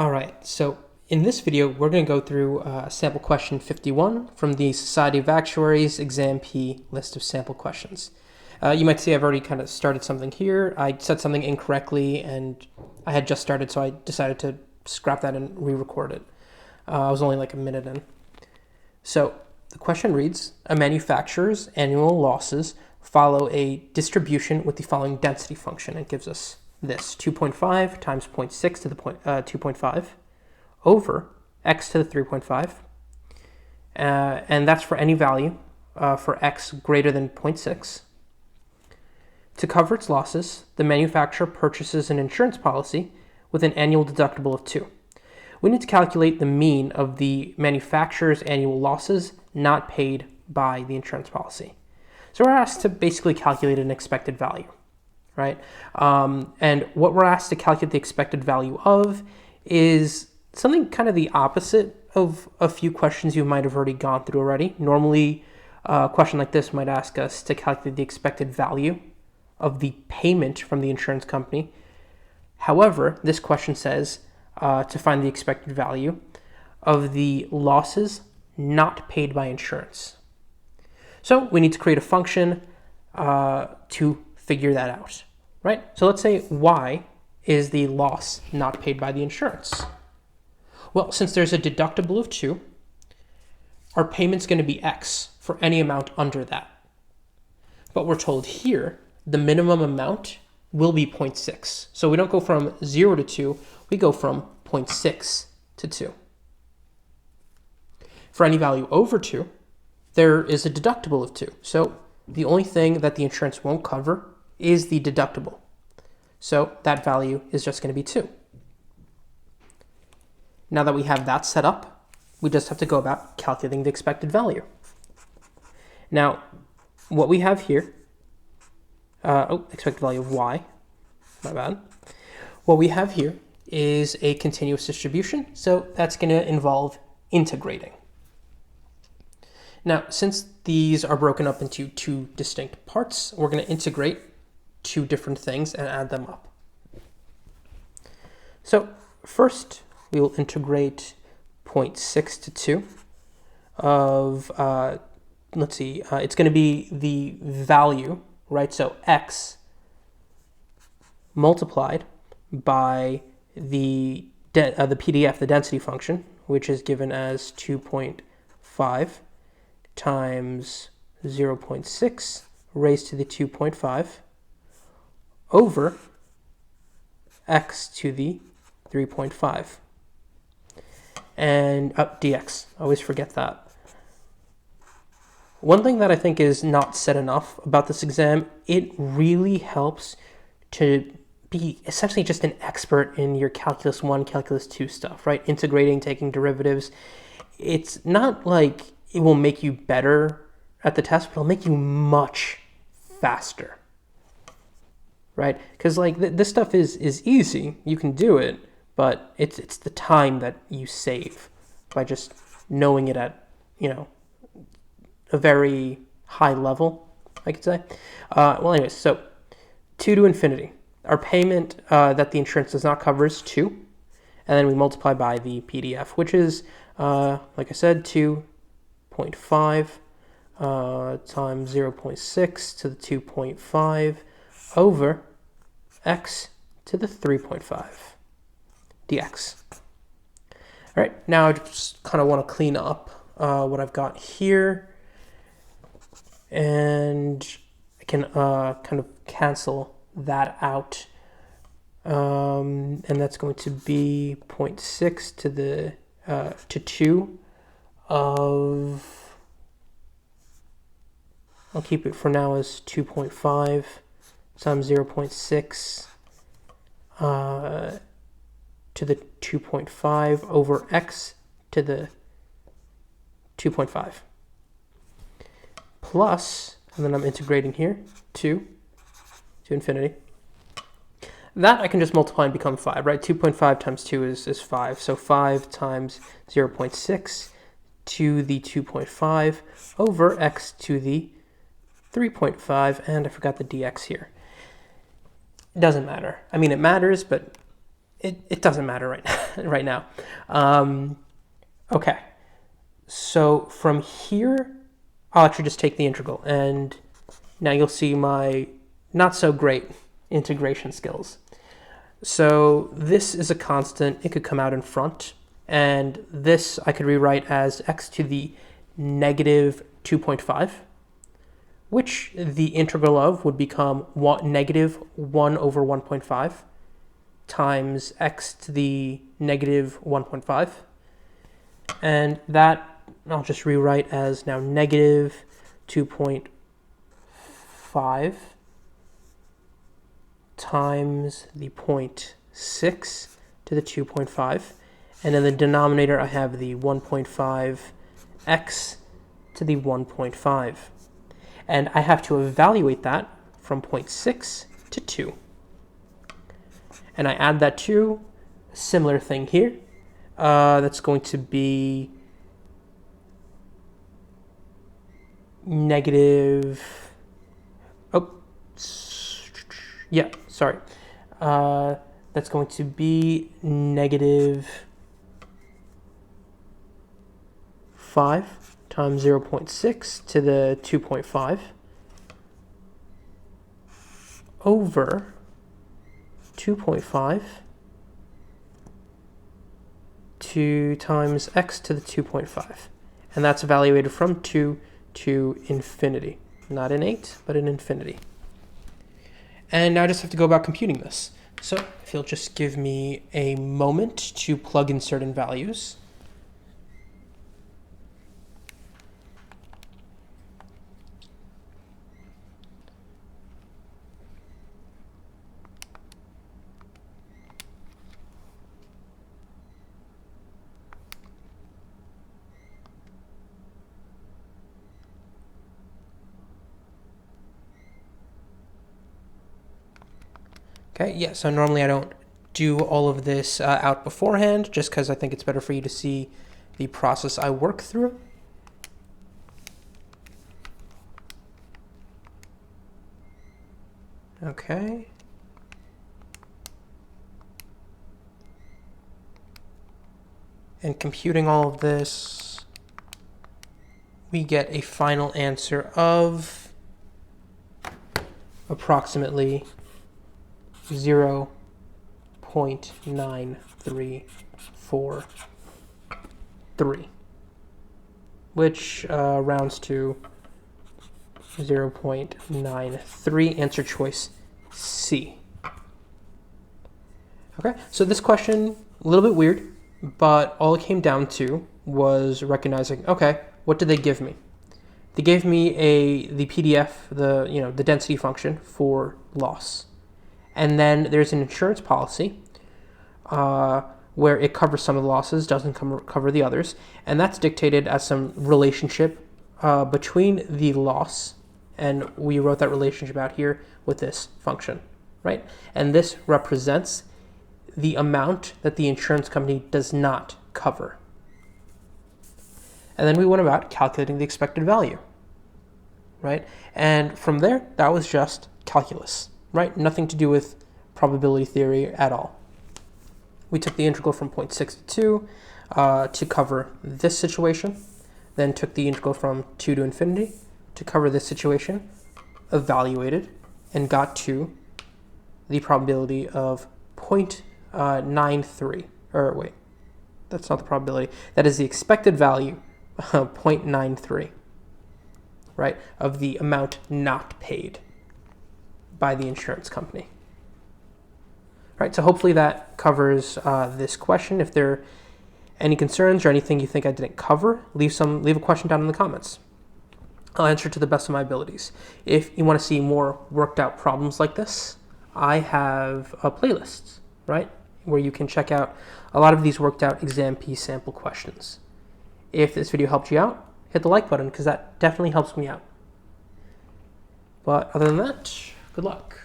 All right, so in this video, we're going to go through sample question 51 from the Society of Actuaries Exam P list of sample questions. You might see I've already kind of started something here. I said something incorrectly and I had just started, so I decided to scrap that and re-record it. I was only like a minute in. So the question reads, a manufacturer's annual losses follow a distribution with the following density function. It gives us this, 2.5 times 0.6 to the 2.5 over x to the 3.5. And that's for any value for x greater than 0.6. To cover its losses, the manufacturer purchases an insurance policy with an annual deductible of 2. We need to calculate the mean of the manufacturer's annual losses not paid by the insurance policy. So we're asked to basically calculate an expected value, right? And what we're asked to calculate the expected value of is something kind of the opposite of a few questions you might have already gone through already. Normally, a question like this might ask us to calculate the expected value of the payment from the insurance company. However, this question says to find the expected value of the losses not paid by insurance. So we need to create a function to figure that out, right? So let's say y is the loss not paid by the insurance. Well, since there's a deductible of 2, our payment's going to be x for any amount under that. But we're told here the minimum amount will be 0.6. So we don't go from 0 to 2, we go from 0.6 to 2. For any value over 2, there is a deductible of 2. So the only thing that the insurance won't cover is the deductible. So that value is just going to be 2. Now that we have that set up, we just have to go about calculating the expected value. Now, what we have here, expected value of y, my bad. What we have here is a continuous distribution, so that's going to involve integrating. Now, since these are broken up into 2 distinct parts, we're going to integrate 2 different things and add them up. So first, we will integrate 0.6 to 2 of, it's going to be the value, right? So x multiplied by the PDF, the density function, which is given as 2.5 times 0.6 raised to the 2.5 over x to the 3.5. And dx, I always forget that. One thing that I think is not said enough about this exam, it really helps to be essentially just an expert in your Calculus 1, Calculus 2 stuff, right? Integrating, taking derivatives. It's not like it will make you better at the test, but it'll make you much faster, right? Because like this stuff is easy, you can do it, but it's the time that you save by just knowing it at, a very high level, I could say. Well, anyways, so 2 to infinity. Our payment that the insurance does not cover is 2, and then we multiply by the PDF, which is, like I said, 2.5 times 0.6 to the 2.5 over x to the 3.5 dx. All right, now I just kind of want to clean up what I've got here, and I can kind of cancel that out, and that's going to be 0.6 to the to 2 of, I'll keep it for now as 2.5 times 0.6 to the 2.5 over x to the 2.5 plus, and then I'm integrating here, 2 to infinity. That I can just multiply and become 5, right? 2.5 times 2 is 5. So 5 times 0.6 to the 2.5 over x to the 3.5, and I forgot the dx here. It doesn't matter. I mean, it matters, but it doesn't matter right now. Okay, so from here, I'll actually just take the integral, and now you'll see my not so great integration skills. So this is a constant, it could come out in front, and this I could rewrite as x to the negative 2.5, which the integral of would become negative 1 over 1.5 times x to the negative 1.5. And that I'll just rewrite as now negative 2.5 times the 0.6 to the 2.5. And in the denominator, I have the 1.5x to the 1.5. And I have to evaluate that from 0.6 to 2. And I add that to a similar thing here. That's going to be negative, that's going to be negative 5 times 0.6 to the 2.5 over 2.5 2 times x to the 2.5. And that's evaluated from 2 to infinity. Not in 8, but in infinity. And now I just have to go about computing this. So if you'll just give me a moment to plug in certain values. Okay, yeah, so normally I don't do all of this out beforehand, just because I think it's better for you to see the process I work through. Okay. And computing all of this, we get a final answer of approximately 0.9343, which rounds to 0.93, answer choice C. Okay, so this question, a little bit weird, but all it came down to was recognizing, okay, what did they give me? They gave me the PDF, the density function for loss. And then there's an insurance policy where it covers some of the losses, doesn't cover the others. And that's dictated as some relationship between the loss, and we wrote that relationship out here with this function, right? And this represents the amount that the insurance company does not cover. And then we went about calculating the expected value, right? And from there, that was just calculus, right? Nothing to do with probability theory at all. We took the integral from 0.6 to 2 to cover this situation, then took the integral from 2 to infinity to cover this situation, evaluated, and got to the probability of 0.93. Or wait, that's not the probability. That is the expected value, 0.93, right, of the amount not paid by the insurance company. Right, so hopefully that covers this question. If there are any concerns or anything you think I didn't cover, leave a question down in the comments. I'll answer to the best of my abilities. If you want to see more worked out problems like this, I have playlists, right, where you can check out a lot of these worked out Exam-P sample questions. If this video helped you out, hit the like button, because that definitely helps me out. But other than that, good luck.